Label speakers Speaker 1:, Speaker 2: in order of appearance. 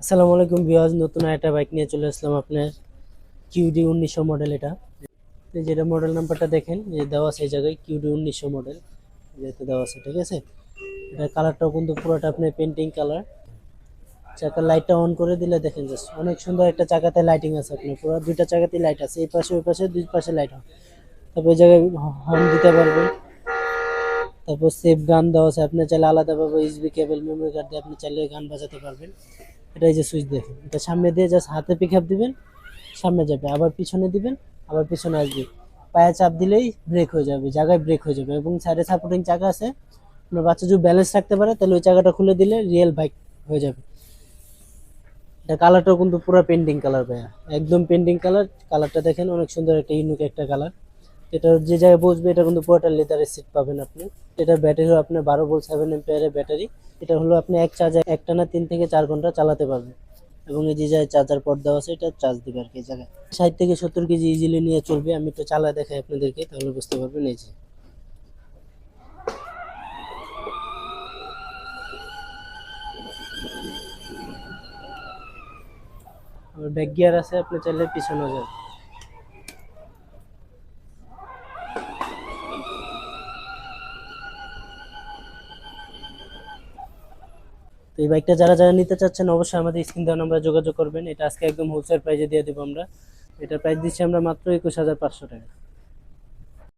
Speaker 1: আসসালামু আলাইকুম ভিউয়ার্স, নতুন একটা বাইক নিয়ে চলে আসলাম আপনার কিউডি 1900 মডেল। এটা এই যেটা মডেল নাম্বারটা দেখেন যে দেওয়া আছে এই জায়গায় কিউডি 1900 মডেল যেটা দেওয়া আছে, ঠিক আছে। এটা কালারটাও কিন্তু পুরোটা আপনার পেন্টিং কালার। চাকার লাইটটা অন করে দিলে দেখেন জাস্ট অনেক সুন্দর একটা চাকাতে লাইটিং আছে, আপনার পুরো দুইটা চাকাতেই লাইট আছে, এই পাশে ওই পাশে দুই পাশে লাইট হয়। তারপর এই জায়গায় হর্ন দিতে পারবেন। তারপর সেফ গান দেওয়া আছে, আপনি চাইলে আলাদাভাবে ইউএসবি কেবল মেমোরি কার্ড দিয়ে আপনি চাইলে গান বাজাতে পারবেন। এটা এই যে সুইচ দেখেন, এটা সামনে দিয়ে জাস্ট হাতে পিক আপ দিবেন, সামনে যাবে, আবার পিছনে দিবেন, আবার পিছনে আসবে। পায়ে চাপ দিলেই ব্রেক হয়ে যাবে, জায়গায় ব্রেক হয়ে যাবে। এবং সাইডে সাপোর্টিং চাকা আছে, আপনার বাচ্চা যদি ব্যালেন্স রাখতে পারে তাহলে ওই চাকাটা খুলে দিলে রিয়েল বাইক হয়ে যাবে। এটা কালারটাও কিন্তু পুরো পেন্টিং কালার ভাইয়া, একদম পেন্টিং কালার। কালারটা দেখেন অনেক সুন্দর, একটা ইউনিক একটা কালার। এটা যে জায়গায় বসবে এটা কিন্তু পুরোটা লেদারের সিট পাবেন আপনি। এটা ব্যাটারি হলো আপনার 12 ভোল্ট 7 অ্যাম্পিয়ারের ব্যাটারি। এটা হলো আপনি এক চার্জে একটানা 3 থেকে 4 ঘন্টা চালাতে পারবেন। এবং এই যে জায়গায় চার্জার পট দেওয়া আছে, এটা চার্জ দিবে আর কি। এই জায়গায় 60 থেকে 70 কেজি ইজিলি নিয়ে চলবে। আমি একটু চালা দেখাই আপনাদেরকে, তাহলে বুঝতে পারবেন। এই যে ব্যাক গিয়ার আছে, আপনি চাইলে পিছনে যান। তো এই বাইকটা যারা যারা নিতে চাচ্ছেন অবশ্যই আমাদের স্ক্রিন দেওয়া নাম্বারে যোগাযোগ করবেন। এটা আজকে একদম হোলসেল প্রাইসে দিয়ে দেবো আমরা। এটা প্রাইস দিচ্ছি আমরা মাত্র 21,500 টাকা।